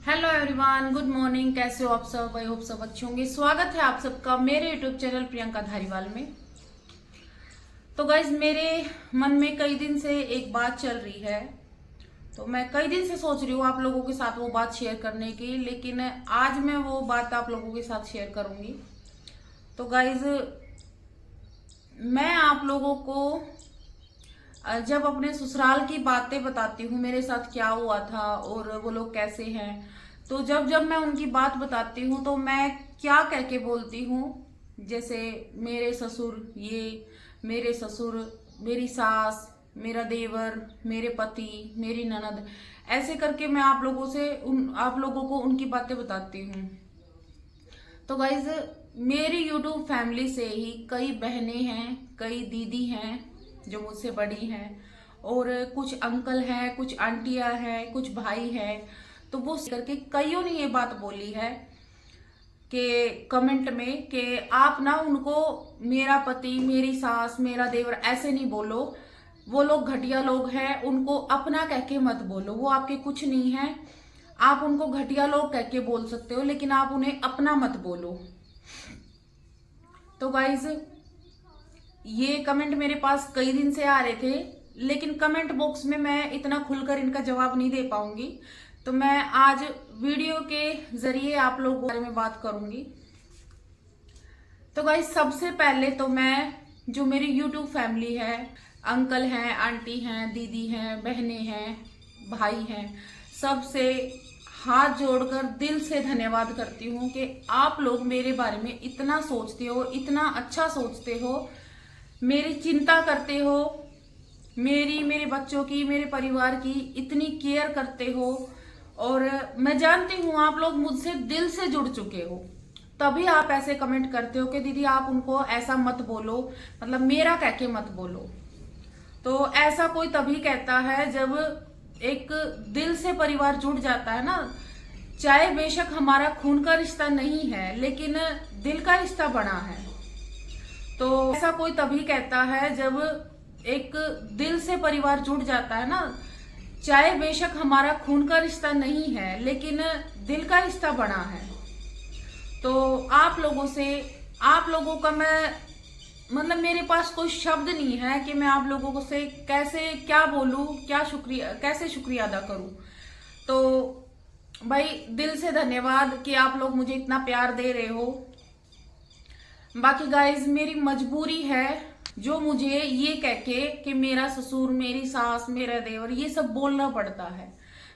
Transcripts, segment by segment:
Hello everyone, good morning. कैसे हो आप सब? आई होप सब अच्छे होंगे। स्वागत है आप सबका मेरे यूट्यूब चैनल प्रियंका धारीवाल में। तो गाइज, मेरे मन में कई दिन से एक बात चल रही है, तो मैं कई दिन से सोच रही हूँ आप लोगों के साथ वो बात शेयर करने की, लेकिन आज मैं वो बात आप लोगों के साथ शेयर करूंगी। तो गाइज, मैं आप लोगों को जब अपने ससुराल की बातें बताती हूँ, मेरे साथ क्या हुआ था और वो लोग कैसे हैं, तो जब जब मैं उनकी बात बताती हूँ तो मैं क्या कह के बोलती हूँ, जैसे मेरे ससुर ये, मेरे ससुर, मेरी सास, मेरा देवर, मेरे पति, मेरी ननद, ऐसे करके मैं आप लोगों को उनकी बातें बताती हूँ। तो गाइज, मेरी यूट्यूब फैमिली से ही कई बहनें हैं, कई दीदी हैं जो मुझसे बड़ी हैं, और कुछ अंकल हैं, कुछ आंटियां हैं, कुछ भाई हैं। तो वो करके कईयों ने ये बात बोली है कि कमेंट में कि आप ना उनको मेरा पति, मेरी सास, मेरा देवर ऐसे नहीं बोलो, वो लोग घटिया लोग हैं, उनको अपना कह के मत बोलो, वो आपके कुछ नहीं है। आप उनको घटिया लोग कह के बोल सकते हो, लेकिन आप उन्हें अपना मत बोलो। तो गाइज, ये कमेंट मेरे पास कई दिन से आ रहे थे, लेकिन कमेंट बॉक्स में मैं इतना खुलकर इनका जवाब नहीं दे पाऊंगी, तो मैं आज वीडियो के जरिए आप लोगों के बारे में बात करूंगी। तो गाइस, सबसे पहले तो मैं, जो मेरी यूट्यूब फैमिली है, अंकल हैं, आंटी हैं, दीदी हैं, बहनें हैं, भाई हैं, सबसे हाथ जोड़कर दिल से धन्यवाद करती हूँ कि आप लोग मेरे बारे में इतना सोचते हो, इतना अच्छा सोचते हो, मेरी चिंता करते हो, मेरे बच्चों की, मेरे परिवार की इतनी केयर करते हो। और मैं जानती हूँ आप लोग मुझसे दिल से जुड़ चुके हो, तभी आप ऐसे कमेंट करते हो कि दीदी आप उनको ऐसा मत बोलो, मतलब मेरा कह के मत बोलो। तो ऐसा कोई तभी कहता है जब एक दिल से परिवार जुड़ जाता है ना। चाहे बेशक हमारा खून का रिश्ता नहीं है, लेकिन दिल का रिश्ता बना है। तो ऐसा कोई तभी कहता है जब एक दिल से परिवार जुड़ जाता है ना। चाहे बेशक हमारा खून का रिश्ता नहीं है, लेकिन दिल का रिश्ता बना है। तो आप लोगों का मैं, मतलब मेरे पास कोई शब्द नहीं है कि मैं आप लोगों को से कैसे क्या बोलूं, कैसे शुक्रिया अदा करूं। तो भाई, दिल से धन्यवाद कि आप लोग मुझे इतना प्यार दे रहे हो। बाकी गाइज, मेरी मजबूरी है जो मुझे ये कह के कि मेरा ससुर, मेरी सास, मेरा देवर, ये सब बोलना पड़ता है।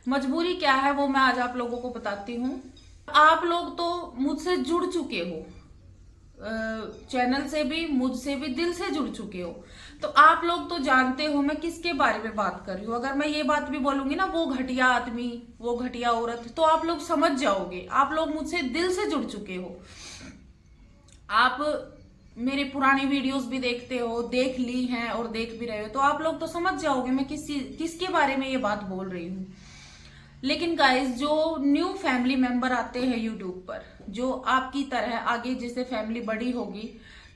मजबूरी क्या है वो मैं आज आप लोगों को बताती हूँ। आप लोग तो मुझसे जुड़ चुके हो, चैनल से भी, मुझसे भी दिल से जुड़ चुके हो, तो आप लोग तो जानते हो मैं किसके बारे में बात कर रही हूँ। अगर मैं ये बात भी बोलूंगी ना, वो घटिया आदमी, वो घटिया औरत, तो आप लोग समझ जाओगे। आप लोग मुझसे दिल से जुड़ चुके हो। आप मेरे पुरानी वीडियोस भी देखते हो, देख ली हैं और देख भी रहे हो, तो आप लोग तो समझ जाओगे मैं किसके बारे में ये बात बोल रही हूँ। लेकिन गाइस, जो न्यू फैमिली मेंबर आते हैं यूट्यूब पर, जो आपकी तरह आगे जैसे फैमिली बड़ी होगी,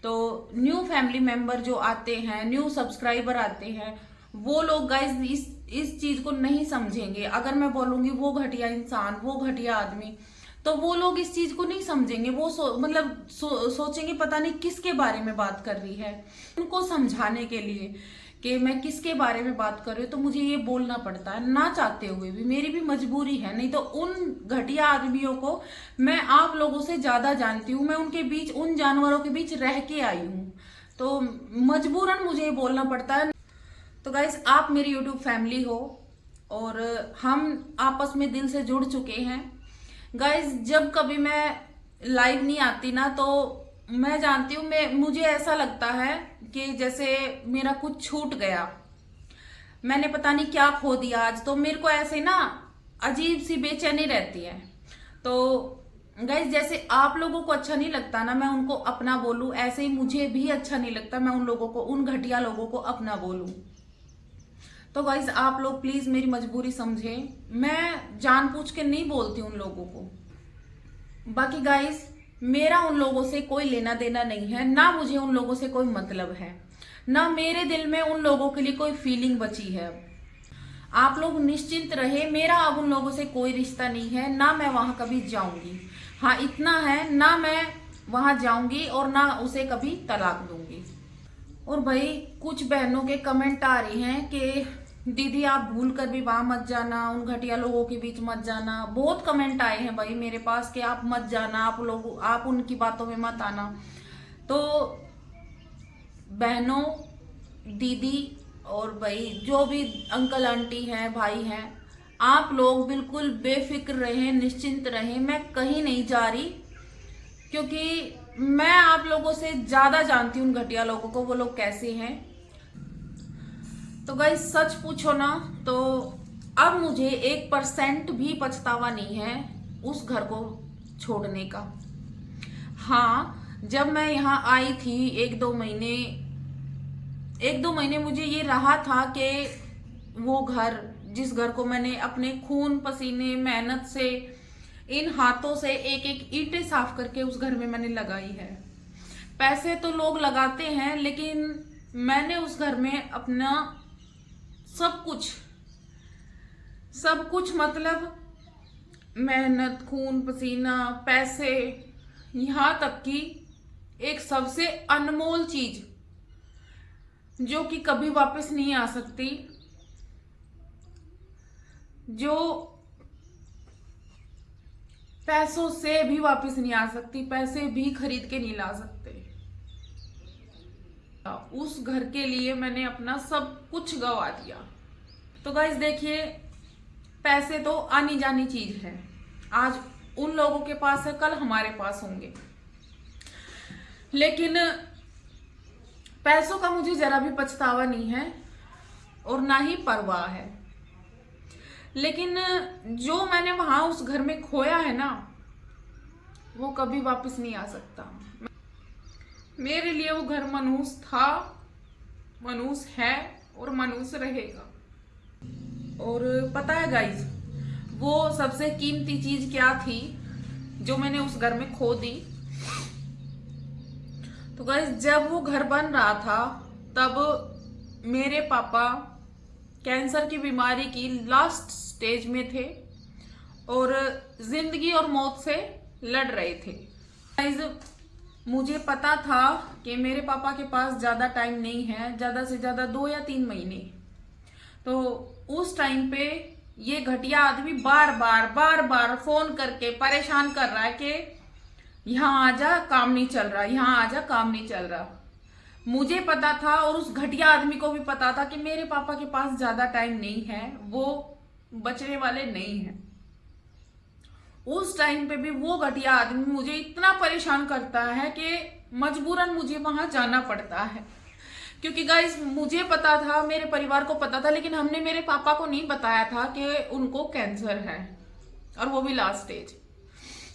तो न्यू फैमिली मेंबर जो आते हैं, न्यू सब्सक्राइबर आते हैं, वो लोग गाइस इस चीज को नहीं समझेंगे। अगर मैं बोलूंगी वो घटिया इंसान, वो घटिया आदमी, तो वो लोग इस चीज को नहीं समझेंगे। वो सोचेंगे पता नहीं किसके बारे में बात कर रही है। उनको समझाने के लिए कि मैं किसके बारे में बात कर रही हूँ, तो मुझे ये बोलना पड़ता है, ना चाहते हुए भी। मेरी भी मजबूरी है, नहीं तो उन घटिया आदमियों को मैं आप लोगों से ज्यादा जानती हूँ। मैं उनके बीच, उन जानवरों के बीच रह के आई हूँ, तो मजबूरन मुझे ये बोलना पड़ता है। तो गाइस, आप मेरी यूट्यूब फैमिली हो और हम आपस में दिल से जुड़ चुके हैं। गाइज, जब कभी मैं लाइव नहीं आती ना, तो मैं जानती हूँ, मुझे ऐसा लगता है कि जैसे मेरा कुछ छूट गया, मैंने पता नहीं क्या खो दिया आज। तो मेरे को ऐसे ना अजीब सी बेचैनी रहती है। तो गाइज, जैसे आप लोगों को अच्छा नहीं लगता ना मैं उनको अपना बोलूं, ऐसे ही मुझे भी अच्छा नहीं लगता मैं उन लोगों को, उन घटिया लोगों को अपना बोलूं। तो गाइज, आप लोग प्लीज मेरी मजबूरी समझें, मैं जानबूझ के नहीं बोलती उन लोगों को। बाकी गाइज, मेरा उन लोगों से कोई लेना देना नहीं है, ना मुझे उन लोगों से कोई मतलब है, ना मेरे दिल में उन लोगों के लिए कोई फीलिंग बची है। आप लोग निश्चिंत रहे, मेरा अब उन लोगों से कोई रिश्ता नहीं है, ना मैं वहां कभी जाऊंगी। हाँ इतना है, ना मैं वहां जाऊंगी और ना उसे कभी तलाक दूंगी। और भाई कुछ बहनों के कमेंट आ रहे हैं कि दीदी आप भूल कर भी वहां मत जाना, उन घटिया लोगों के बीच मत जाना। बहुत कमेंट आए हैं भाई मेरे पास कि आप मत जाना, आप उनकी बातों में मत आना। तो बहनों, दीदी और भाई जो भी अंकल आंटी हैं, भाई हैं, आप लोग बिल्कुल बेफिक्र रहें, निश्चिंत रहें। मैं कहीं नहीं जा रही, क्योंकि मैं आप लोगों से ज्यादा जानती हूँ उन घटिया लोगों को, वो लोग कैसे हैं। तो गाइस सच पूछो ना तो अब मुझे 1% भी पछतावा नहीं है उस घर को छोड़ने का। हाँ जब मैं यहाँ आई थी एक दो महीने मुझे ये रहा था कि वो घर, जिस घर को मैंने अपने खून पसीने मेहनत से, इन हाथों से एक एक ईंटें साफ करके उस घर में मैंने लगाई है। पैसे तो लोग लगाते हैं, लेकिन मैंने उस घर में अपना सब कुछ मतलब मेहनत, खून पसीना, पैसे, यहां तक कि एक सबसे अनमोल चीज जो कि कभी वापस नहीं आ सकती, जो पैसों से भी वापस नहीं आ सकती, पैसे भी खरीद के नहीं ला सकते, उस घर के लिए मैंने अपना सब कुछ गवा दिया। तो गाइस देखिए, पैसे तो आनी जानी चीज है, आज उन लोगों के पास है, कल हमारे पास होंगे। लेकिन पैसों का मुझे जरा भी पछतावा नहीं है और ना ही परवाह है। लेकिन जो मैंने वहां उस घर में खोया है ना, वो कभी वापस नहीं आ सकता। मेरे लिए वो घर मनहूस था, मनहूस है और मनहूस रहेगा। और पता है गाइस, वो सबसे कीमती चीज क्या थी जो मैंने उस घर में खो दी? तो गाइस जब वो घर बन रहा था तब मेरे पापा कैंसर की बीमारी की लास्ट स्टेज में थे और जिंदगी और मौत से लड़ रहे थे। गाइस मुझे पता था कि मेरे पापा के पास ज्यादा टाइम नहीं है, ज्यादा से ज्यादा 2 या 3 महीने। तो उस टाइम पे ये घटिया आदमी बार बार फोन करके परेशान कर रहा है कि यहाँ आजा, काम नहीं चल रहा, यहाँ आजा, काम नहीं चल रहा। मुझे पता था और उस घटिया आदमी को भी पता था कि मेरे पापा के पास ज्यादा टाइम नहीं है, वो बचने वाले नहीं हैं। उस टाइम पे भी वो घटिया आदमी मुझे इतना परेशान करता है कि मजबूरन मुझे वहां जाना पड़ता है। क्योंकि गाइस मुझे पता था, मेरे परिवार को पता था, लेकिन हमने मेरे पापा को नहीं बताया था कि उनको कैंसर है और वो भी लास्ट स्टेज।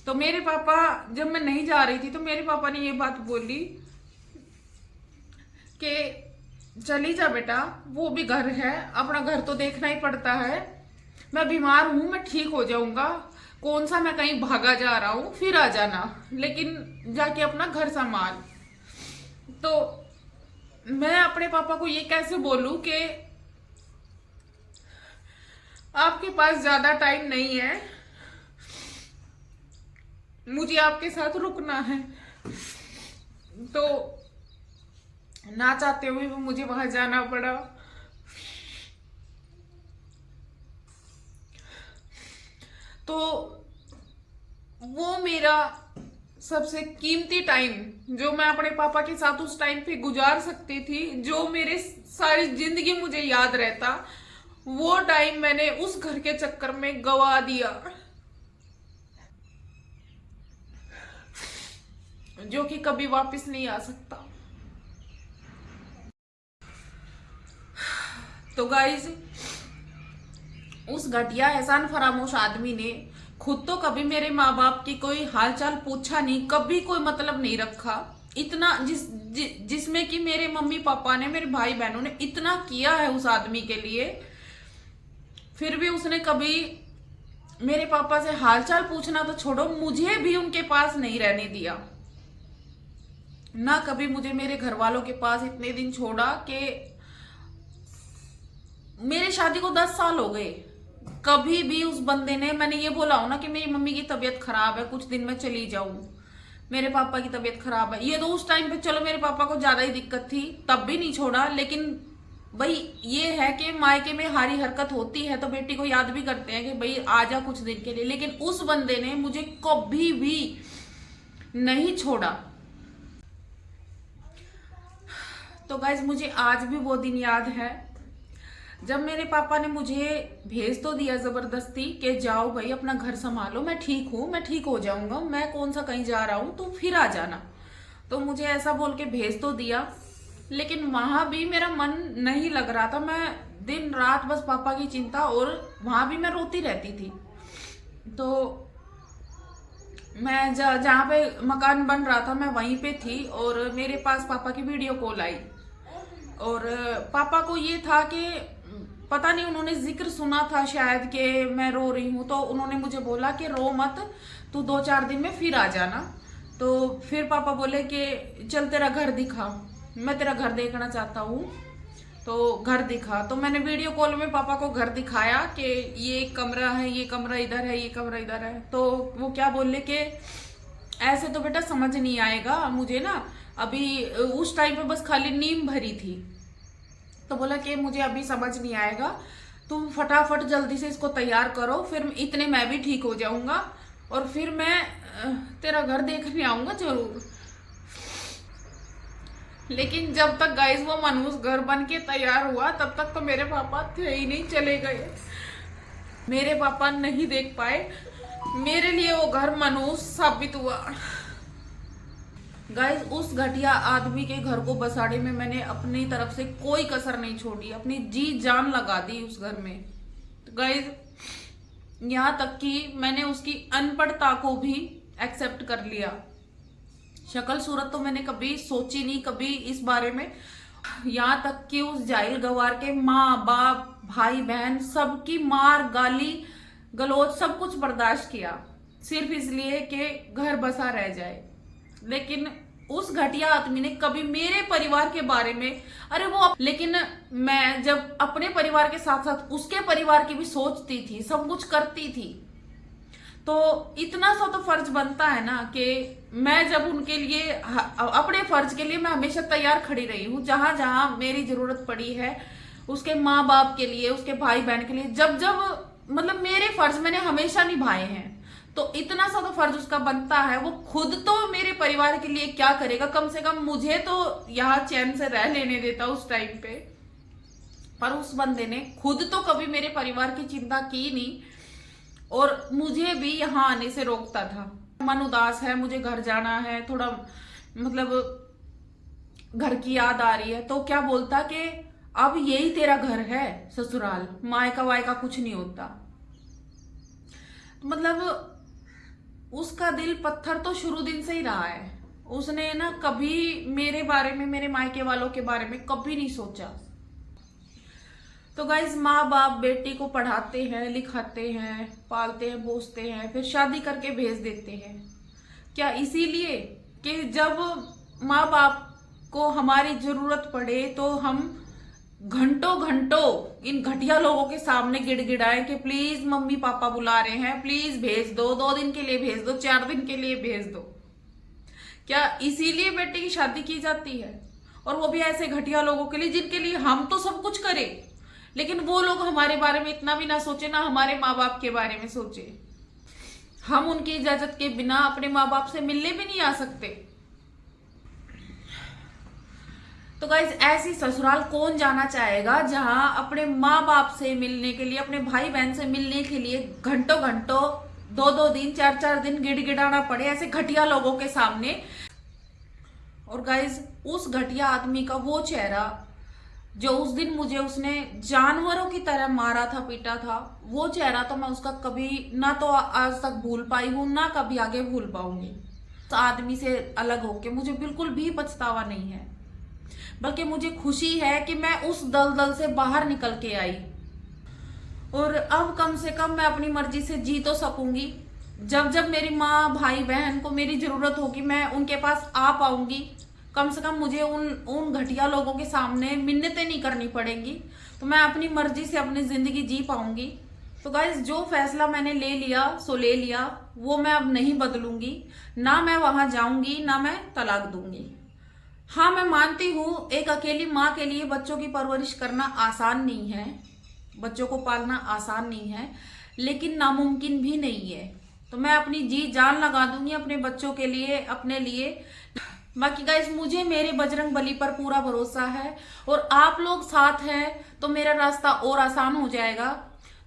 तो मेरे पापा, जब मैं नहीं जा रही थी तो मेरे पापा ने ये बात बोली कि चली जा बेटा, वो भी घर है, अपना घर तो देखना ही पड़ता है। मैं बीमार हूं, मैं ठीक हो जाऊंगा, कौन सा मैं कहीं भागा जा रहा हूं, फिर आ जाना, लेकिन जाके अपना घर संभाल। तो मैं अपने पापा को ये कैसे बोलूं कि आपके पास ज्यादा टाइम नहीं है, मुझे आपके साथ रुकना है। तो ना चाहते हुए भी मुझे वहां जाना पड़ा। तो वो मेरा सबसे कीमती टाइम जो मैं अपने पापा के साथ उस टाइम पे गुजार सकती थी, जो मेरे सारी जिंदगी मुझे याद रहता, वो टाइम मैंने उस घर के चक्कर में गवा दिया, जो कि कभी वापस नहीं आ सकता। तो गाइस, उस घटिया एहसान फरामोश आदमी ने खुद तो कभी मेरे माँ बाप की कोई हालचाल पूछा नहीं, कभी कोई मतलब नहीं रखा। इतना जिसमें कि मेरे मम्मी पापा ने, मेरे भाई बहनों ने इतना किया है उस आदमी के लिए, फिर भी उसने कभी मेरे पापा से हालचाल पूछना तो छोड़ो, मुझे भी उनके पास नहीं रहने दिया। ना कभी मुझे मेरे घर वालों के पास इतने दिन छोड़ा कि मेरी शादी को 10 साल हो गए, कभी भी उस बंदे ने, मैंने ये बोला हो ना कि मेरी मम्मी की तबीयत खराब है, कुछ दिन में चली जाऊं, मेरे पापा की तबीयत खराब है, ये तो उस टाइम पे चलो मेरे पापा को ज्यादा ही दिक्कत थी, तब भी नहीं छोड़ा। लेकिन भाई ये है कि मायके में हारी हरकत होती है तो बेटी को याद भी करते हैं कि भाई आ जा कुछ दिन के लिए, लेकिन उस बंदे ने मुझे कभी भी नहीं छोड़ा। तो गाइज मुझे आज भी वो दिन याद है जब मेरे पापा ने मुझे भेज तो दिया जबरदस्ती कि जाओ भाई अपना घर संभालो, मैं ठीक हूँ, मैं ठीक हो जाऊंगा, मैं कौन सा कहीं जा रहा हूँ, तो फिर आ जाना। तो मुझे ऐसा बोल के भेज तो दिया, लेकिन वहां भी मेरा मन नहीं लग रहा था। मैं दिन रात बस पापा की चिंता, और वहां भी मैं रोती रहती थी। तो मैं जहाँ पे मकान बन रहा था मैं वहीं पे थी, और मेरे पास पापा की वीडियो कॉल आई, और पापा को ये था कि पता नहीं उन्होंने जिक्र सुना था शायद कि मैं रो रही हूँ, तो उन्होंने मुझे बोला कि रो मत, तू 2-4 दिन में फिर आ जाना। तो फिर पापा बोले कि चल तेरा घर दिखा, मैं तेरा घर देखना चाहता हूँ। तो घर दिखा, तो मैंने वीडियो कॉल में पापा को घर दिखाया कि ये कमरा है, ये कमरा इधर है, ये कमरा इधर है। तो वो क्या बोले कि ऐसे तो बेटा समझ नहीं आएगा मुझे ना, अभी उस टाइम पे बस खाली नींव भरी थी। तो बोला कि मुझे अभी समझ नहीं आएगा, तुम फटाफट जल्दी से इसको तैयार करो, फिर इतने मैं भी ठीक हो जाऊंगा और फिर मैं तेरा घर देखने आऊंगा जरूर। लेकिन जब तक गाइस वो मनहूस घर बन के तैयार हुआ तब तक तो मेरे पापा थे ही नहीं, चले गए। मेरे पापा नहीं देख पाए, मेरे लिए वो घर मनहूस साबित हुआ। गाइस उस घटिया आदमी के घर को बसाने में मैंने अपनी तरफ से कोई कसर नहीं छोड़ी, अपनी जी जान लगा दी उस घर में। तो गाइस यहाँ तक कि मैंने उसकी अनपढ़ता को भी एक्सेप्ट कर लिया। शक्ल सूरत तो मैंने कभी सोची नहीं, कभी इस बारे में। यहाँ तक कि उस जाहिल गवार के माँ बाप भाई बहन सबकी मार गाली गलौज सब कुछ बर्दाश्त किया, सिर्फ इसलिए कि घर बसा रह जाए। लेकिन उस घटिया आदमी ने कभी मेरे परिवार के बारे में, अरे वो लेकिन मैं जब अपने परिवार के साथ साथ उसके परिवार की भी सोचती थी, सब कुछ करती थी, तो इतना सा तो फर्ज बनता है ना कि मैं जब उनके लिए अपने फर्ज के लिए मैं हमेशा तैयार खड़ी रही हूँ। जहां जहां मेरी जरूरत पड़ी है उसके माँ बाप के लिए, उसके भाई बहन के लिए, जब जब मतलब मेरे फर्ज मैंने हमेशा निभाए हैं, तो इतना सा तो फर्ज उसका बनता है। वो खुद तो मेरे परिवार के लिए क्या करेगा, कम से कम मुझे तो यहाँ चैन से रह लेने देता उस टाइम पे, पर उस बंदे ने खुद तो कभी मेरे परिवार की चिंता की नहीं और मुझे भी यहाँ आने से रोकता था। मन उदास है, मुझे घर जाना है, थोड़ा मतलब घर की याद आ रही है, तो क्या बोलता कि अब यही तेरा घर है ससुराल, मायका वायका कुछ नहीं होता। मतलब उसका दिल पत्थर तो शुरू दिन से ही रहा है। उसने ना कभी मेरे बारे में, मेरे मायके वालों के बारे में कभी नहीं सोचा। तो गाइज माँ बाप बेटी को पढ़ाते हैं, लिखाते हैं, पालते हैं, पोसते हैं, फिर शादी करके भेज देते हैं। क्या इसीलिए कि जब माँ बाप को हमारी जरूरत पड़े तो हम घंटों घंटों इन घटिया लोगों के सामने गिड़गिड़ाएं कि प्लीज मम्मी पापा बुला रहे हैं, प्लीज भेज दो, 2 दिन के लिए भेज दो, 4 दिन के लिए भेज दो। क्या इसीलिए बेटी की शादी की जाती है? और वो भी ऐसे घटिया लोगों के लिए जिनके लिए हम तो सब कुछ करें, लेकिन वो लोग हमारे बारे में इतना भी ना सोचे, ना हमारे माँ बाप के बारे में सोचे। हम उनकी इजाजत के बिना अपने माँ बाप से मिलने भी नहीं आ सकते। तो गाइज ऐसी ससुराल कौन जाना चाहेगा जहां अपने माँ बाप से मिलने के लिए, अपने भाई बहन से मिलने के लिए घंटों घंटों, 2-2 दिन, 4-4 दिन गिड़गिड़ाना पड़े ऐसे घटिया लोगों के सामने। और गाइज उस घटिया आदमी का वो चेहरा जो उस दिन मुझे उसने जानवरों की तरह मारा था, पीटा था, वो चेहरा तो मैं उसका कभी ना तो आज तक भूल पाई हूं, ना कभी आगे भूल पाऊंगी। उस आदमी से अलग होके मुझे बिल्कुल भी पछतावा नहीं है, बल्कि मुझे खुशी है कि मैं उस दलदल से बाहर निकल के आई और अब कम से कम मैं अपनी मर्जी से जी तो सकूंगी। जब जब मेरी माँ भाई बहन को मेरी जरूरत होगी मैं उनके पास आ पाऊंगी। कम से कम मुझे उन घटिया लोगों के सामने मिन्नतें नहीं करनी पड़ेंगी, तो मैं अपनी मर्जी से अपनी जिंदगी जी पाऊंगी। तो गाइज जो फैसला मैंने ले लिया सो ले लिया, वो मैं अब नहीं बदलूंगी। ना मैं वहां जाऊंगी, ना मैं तलाक दूंगी। हाँ, मैं मानती हूँ एक अकेली माँ के लिए बच्चों की परवरिश करना आसान नहीं है, बच्चों को पालना आसान नहीं है, लेकिन नामुमकिन भी नहीं है। तो मैं अपनी जी जान लगा दूंगी अपने बच्चों के लिए, अपने लिए। बाकी गाइस मुझे मेरे बजरंग बली पर पूरा भरोसा है, और आप लोग साथ हैं तो मेरा रास्ता और आसान हो जाएगा।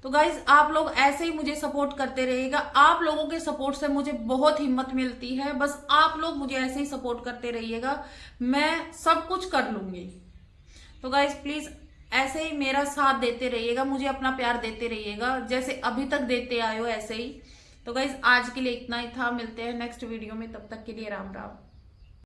तो गाइज आप लोग ऐसे ही मुझे सपोर्ट करते रहिएगा। आप लोगों के सपोर्ट से मुझे बहुत हिम्मत मिलती है। बस आप लोग मुझे ऐसे ही सपोर्ट करते रहिएगा, मैं सब कुछ कर लूंगी। तो गाइज प्लीज ऐसे ही मेरा साथ देते रहिएगा, मुझे अपना प्यार देते रहिएगा, जैसे अभी तक देते आए हो ऐसे ही। तो गाइज आज के लिए इतना ही था, मिलते हैं नेक्स्ट वीडियो में, तब तक के लिए राम राम।